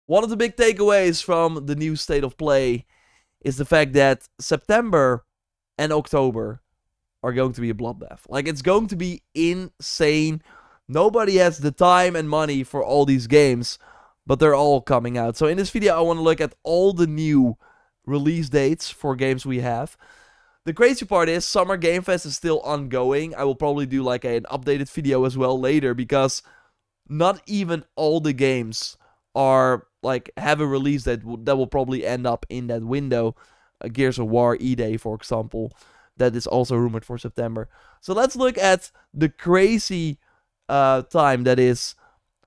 One of the big takeaways from the new state of play is the fact that September and October are going to be a bloodbath. Like, it's going to be insane. Nobody has the time and money for all these games, but they're all coming out. So in this video, I want to look at all the new release dates for games we have. The crazy part is Summer Game Fest is still ongoing. I will probably do like an updated video as well later, because not even all the games are like have a release that will probably end up in that window. Gears of War E-Day, for example, that is also rumored for September. So let's look at the crazy time that is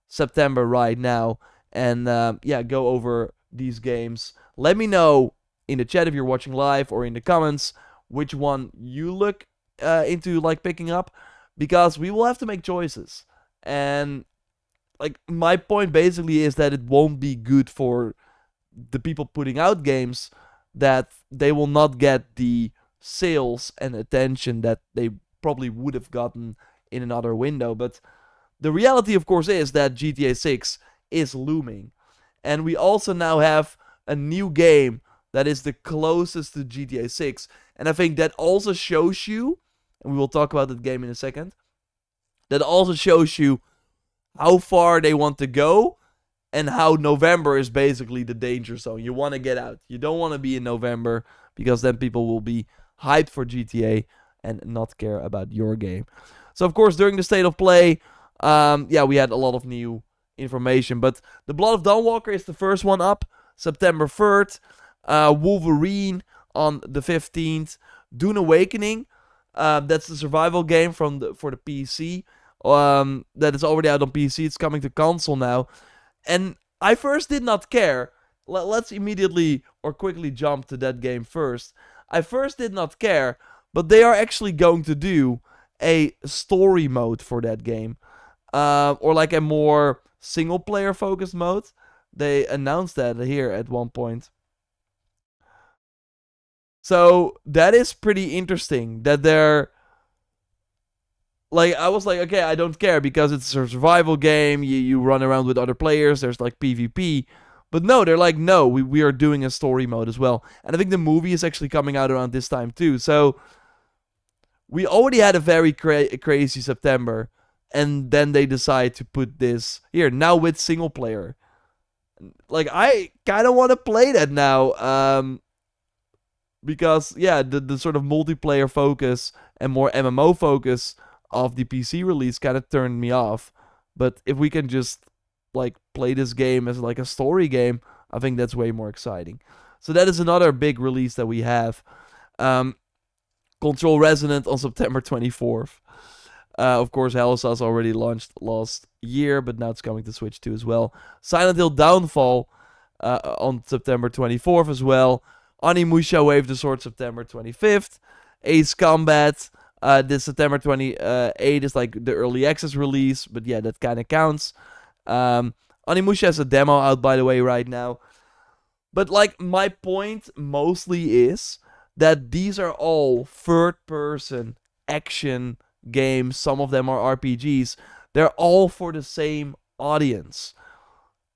September right now, and yeah, go over these games. Let me know in the chat if you're watching live, or in the comments which one you look into like picking up, because we will have to make choices. And like, my point basically is that it won't be good for the people putting out games, that they will not get the sales and attention that they probably would have gotten in another window. But the reality, of course, is that GTA 6 is looming, and we also now have a new game that is the closest to GTA 6. And I think that also shows you, and we will talk about that game in a second, that also shows you how far they want to go, and how November is basically the danger zone. You want to get out. You don't want to be in November, because then people will be hyped for GTA and not care about your game. So, of course, during the state of play, yeah, we had a lot of new information. But the Blood of Dawnwalker is the first one up, September 3rd. Wolverine on the 15th. Dune Awakening, that's the survival game for the PC. That is already out on PC. It's coming to console now. And I first did not care. Let's immediately or quickly jump to that game first. I first did not care, but they are actually going to do a story mode for that game. Or like a more single player focused mode. They announced that here at one point. So that is pretty interesting, that they're like, I was like, okay, I don't care, because it's a survival game, you run around with other players, there's like PvP. But no, they're like, no, we are doing a story mode as well. And I think the movie is actually coming out around this time too. So we already had a very crazy September, and then they decide to put this here now with single player. Like, I kind of want to play that now. Because, yeah, the sort of multiplayer focus and more MMO focus of the PC release kind of turned me off. But if we can just like play this game as like a story game, I think that's way more exciting. So that is another big release that we have. Control Resonant on September 24th. Of course, Hellsauce already launched last year, but now it's coming to Switch 2 as well. Silent Hill Downfall on September 24th as well. Onimusha Wave the Sword, September 25th. Ace Combat, this September 28th is like the early access release, but yeah, that kind of counts. Onimusha has a demo out, by the way, right now. But like, my point mostly is that these are all third-person action games. Some of them are RPGs. They're all for the same audience.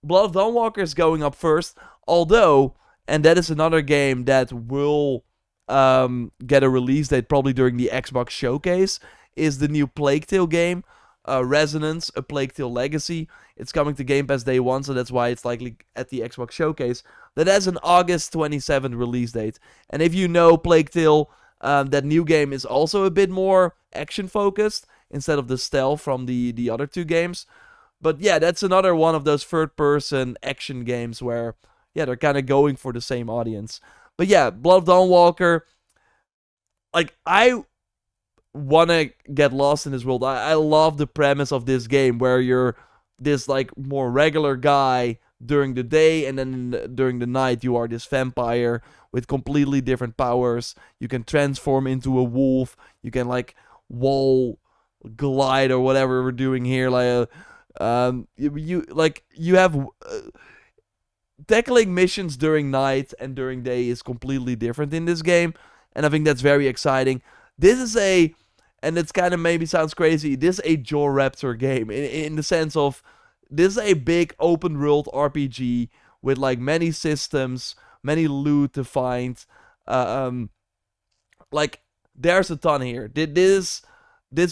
Blood of Dawnwalker is going up first, although, and that is another game that will get a release date probably during the Xbox Showcase, is the new Plague Tale game, Resonance, A Plague Tale Legacy. It's coming to Game Pass day one, so that's why it's likely at the Xbox Showcase. That has an August 27th release date. And if you know Plague Tale, that new game is also a bit more action-focused, instead of the stealth from the other two games. But yeah, that's another one of those third-person action games where, yeah, they're kind of going for the same audience. But yeah, Blood of Dawnwalker, like, I want to get lost in this world. I love the premise of this game, where you're this, like, more regular guy during the day, and then during the night you are this vampire with completely different powers. You can transform into a wolf. You can, like, wall glide or whatever we're doing here. Like, you have tackling missions during night and during day is completely different in this game, and I think that's very exciting. This is and it's kind of maybe sounds crazy, this is a JorRaptor game, in the sense of, this is a big open world RPG with like many systems, many loot to find. Like there's a ton here. This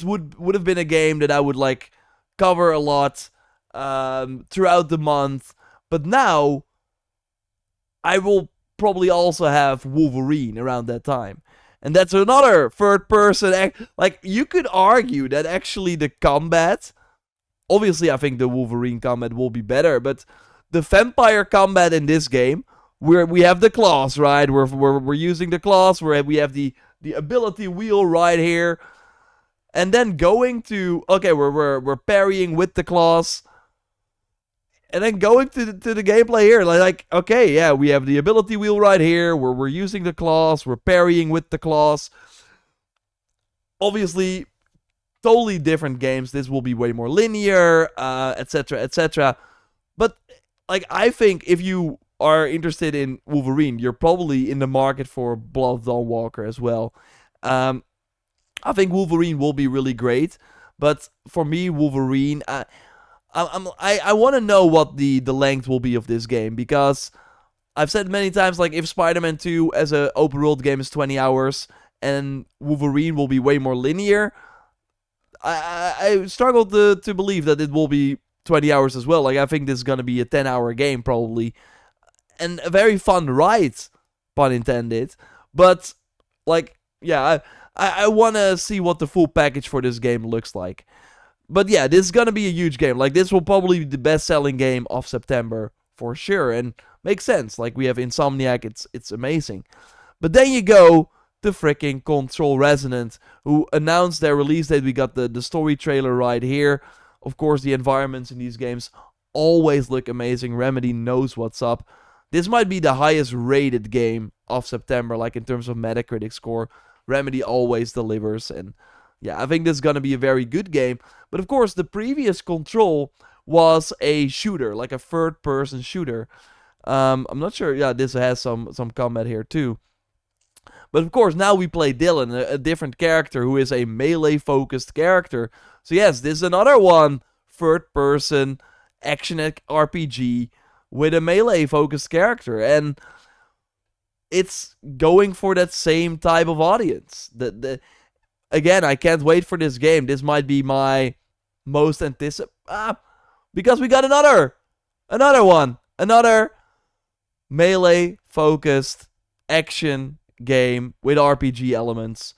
would have been a game that I would like cover a lot throughout the month, but now I will probably also have Wolverine around that time. And that's another third person. Like, you could argue that actually the combat. Obviously, I think the Wolverine combat will be better, but the vampire combat in this game, where we have the claws, right? We're using the claws, we have the ability wheel right here. And then going to. Okay, we're parrying with the claws. And then going to the gameplay here, like, okay, yeah, we have the ability wheel right here. We're using the claws. We're parrying with the claws. Obviously, totally different games. This will be way more linear, etc., etc. But like, I think if you are interested in Wolverine, you're probably in the market for Blood of Dawnwalker as well. I think Wolverine will be really great, but for me, Wolverine. I want to know what the length will be of this game, because I've said many times, like, if Spider-Man 2 as an open world game is 20 hours and Wolverine will be way more linear, I struggle to believe that it will be 20 hours as well. Like, I think this is going to be a 10-hour game probably, and a very fun ride, pun intended. But like, yeah, I want to see what the full package for this game looks like. But yeah, this is going to be a huge game. Like, this will probably be the best-selling game of September for sure. And makes sense. Like, we have Insomniac. It's amazing. But then you go to freaking Control Resonant, who announced their release date. We got the story trailer right here. Of course, the environments in these games always look amazing. Remedy knows what's up. This might be the highest rated game of September, like in terms of Metacritic score. Remedy always delivers, and yeah, I think this is going to be a very good game. But of course, the previous Control was a shooter, like a third-person shooter. I'm not sure. Yeah, this has some combat here too. But of course, now we play Dylan, a different character who is a melee-focused character. So yes, this is another one, third-person action RPG with a melee-focused character. And it's going for that same type of audience. Again, I can't wait for this game. This might be my most anticipated. Because we got another one. Another melee-focused action game with RPG elements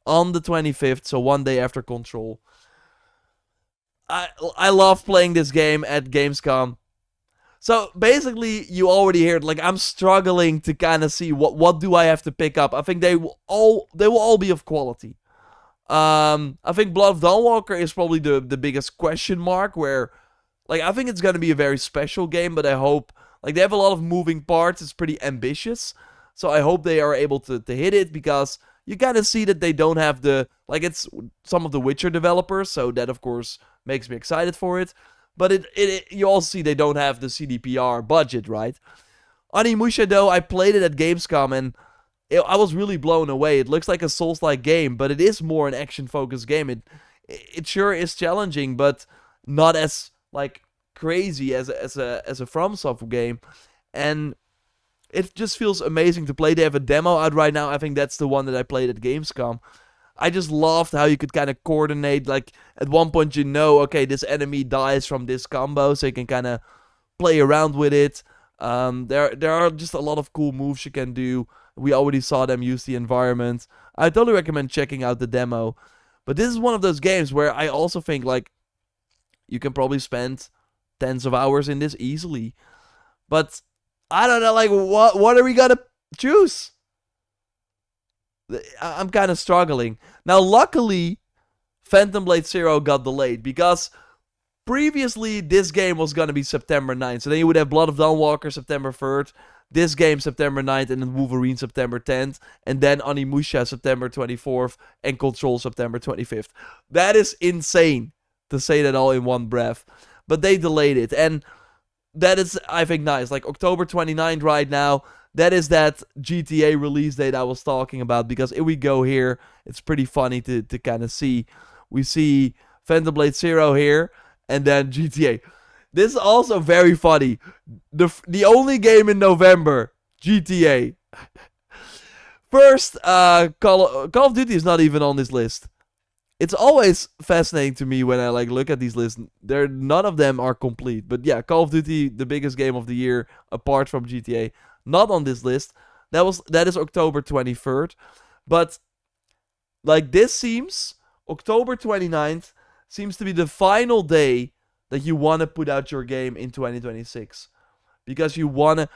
on the 25th, so one day after Control. I love playing this game at Gamescom. So basically, you already heard, like, I'm struggling to kind of see what do I have to pick up. I think they will all be of quality. I think Blood of Dawnwalker is probably the biggest question mark, where, like, I think it's going to be a very special game, but I hope, like, they have a lot of moving parts. It's pretty ambitious. So I hope they are able to hit it, because you kind of see that they don't have like, it's some of the Witcher developers, so that, of course, makes me excited for it. But you also see they don't have the CDPR budget, right? Onimusha, though, I played it at Gamescom, and I was really blown away. It looks like a Souls-like game, but it is more an action-focused game. It sure is challenging, but not as, like, crazy as a FromSoft game. And it just feels amazing to play. They have a demo out right now. I think that's the one that I played at Gamescom. I just loved how you could kind of coordinate. Like, at one point, okay, this enemy dies from this combo, so you can kind of play around with it. There are just a lot of cool moves you can do. We already saw them use the environment. I totally recommend checking out the demo. But this is one of those games where I also think, like, you can probably spend tens of hours in this easily. But I don't know, like, what are we gonna choose? I'm kind of struggling. Now, luckily, Phantom Blade Zero got delayed, because previously this game was going to be September 9th. So then you would have Blood of Dawnwalker September 3rd, this game September 9th, and then Wolverine September 10th, and then Onimusha September 24th, and Control September 25th. That is insane to say that all in one breath. But they delayed it, and that is, I think, nice. Like, October 29th right now. That is that GTA release date I was talking about, because here we go here. It's pretty funny to kind of see. We see Phantom Blade Zero here, and then GTA. This is also very funny. The only game in November, GTA. First, Call of Duty is not even on this list. It's always fascinating to me when I like look at these lists. None of them are complete. But yeah, Call of Duty, the biggest game of the year, apart from GTA, not on this list. That is October 23rd. But like this seems October 29th seems to be the final day that you want to put out your game in 2026 because you want to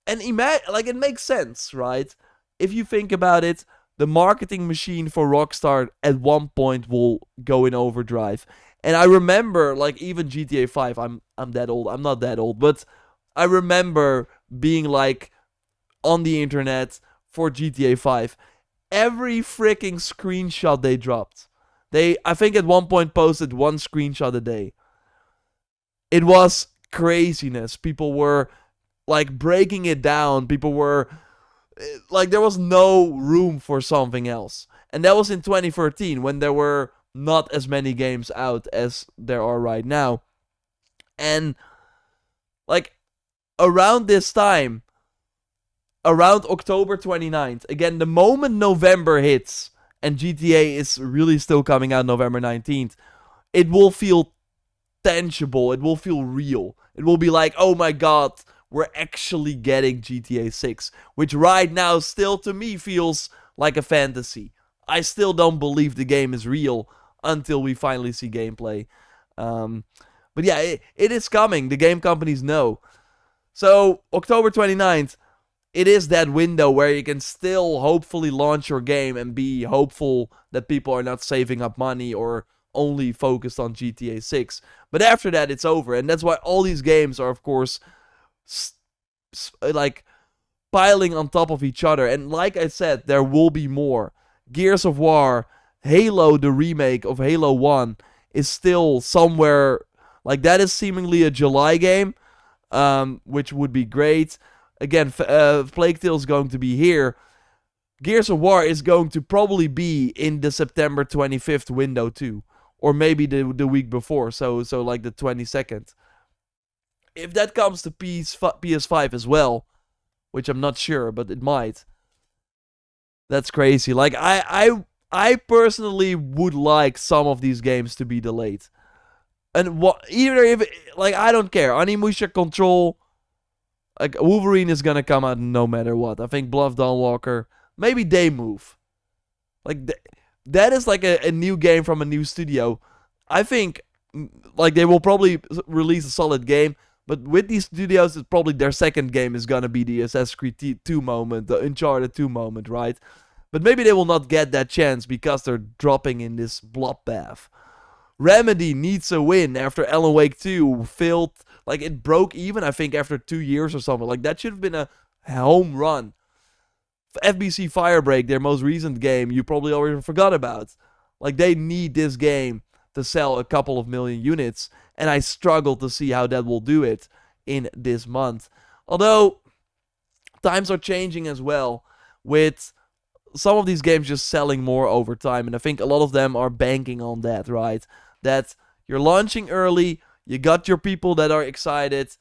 and imagine like it makes sense, right? If you think about it, the marketing machine for Rockstar at one point will go in overdrive. And I remember like even GTA 5, I'm that old. I'm not that old, but I remember being like on the internet for GTA 5. Every freaking screenshot they dropped. I think at one point posted one screenshot a day. It was craziness. People were like breaking it down. People were like there was no room for something else. And that was in 2013 when there were not as many games out as there are right now. And like around this time, around October 29th, again, the moment November hits and GTA is really still coming out November 19th, it will feel tangible. It will feel real. It will be like, oh my god, we're actually getting GTA 6, which right now still to me feels like a fantasy. I still don't believe the game is real until we finally see gameplay. But yeah, it is coming. The game companies know. So, October 29th, it is that window where you can still hopefully launch your game and be hopeful that people are not saving up money or only focused on GTA 6. But after that, it's over. And that's why all these games are, of course, like piling on top of each other. And like I said, there will be more. Gears of War, Halo, the remake of Halo 1, is still somewhere. Like, that is seemingly a July game, which would be great. Again, Plague Tale is going to be here. Gears of War is going to probably be in the September 25th window too. Or maybe the week before, so like the 22nd. If that comes to PS5 as well, which I'm not sure, but it might. That's crazy. Like, I personally would like some of these games to be delayed. And either if, like, I don't care. Onimusha Control, like, Wolverine is gonna come out no matter what. I think Blood of Dawnwalker, maybe they move. Like, that is like a new game from a new studio. I think, like, they will probably release a solid game, but with these studios, it's probably their second game is gonna be the Assassin's Creed 2 moment, the Uncharted 2 moment, right? But maybe they will not get that chance because they're dropping in this bloodbath. Remedy needs a win after Alan Wake 2 failed. Like, it broke even, I think, after 2 years or something. Like, that should have been a home run. FBC Firebreak, their most recent game, you probably already forgot about. Like, they need this game to sell a couple of million units. And I struggle to see how that will do it in this month. Although, times are changing as well, with some of these games just selling more over time. And I think a lot of them are banking on that, right? That you're launching early, you got your people that are excited.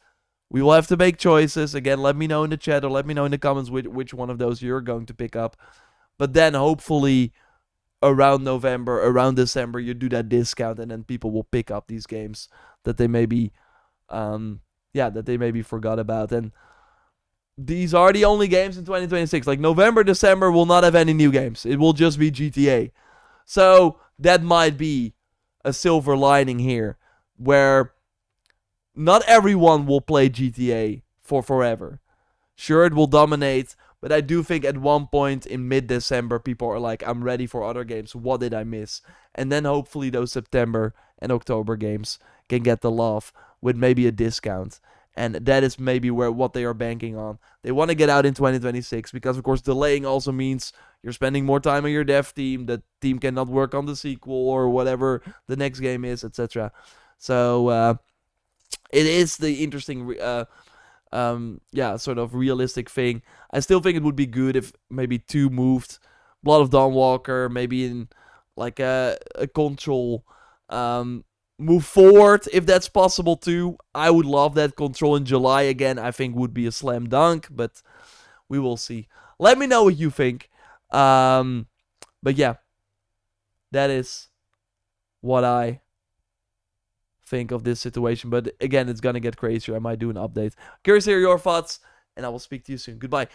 We will have to make choices. Again, let me know in the chat or let me know in the comments which one of those you're going to pick up. But then hopefully around November, around December, you do that discount and then people will pick up these games that they maybe forgot about. And these are the only games in 2026. Like, November, December will not have any new games. It will just be GTA. So that might be a silver lining here, where not everyone will play GTA for forever. Sure, it will dominate, but I do think at one point in mid-December, people are like, I'm ready for other games. What did I miss? And then hopefully those September and October games can get the love with maybe a discount. And that is maybe what they are banking on. They want to get out in 2026 because, of course, delaying also means you're spending more time on your dev team. The team cannot work on the sequel or whatever the next game is, etc. So it is the interesting, sort of realistic thing. I still think it would be good if maybe 2 moved. Blood of Dawnwalker, maybe in like a Control. move forward if that's possible too. I would love that. Control in July again, I think would be a slam dunk, but we will see. Let me know what you think. But yeah, that is what I think of this situation. But again, it's gonna get crazier. I might do an update. Curious to hear your thoughts, and I will speak to you soon. Goodbye.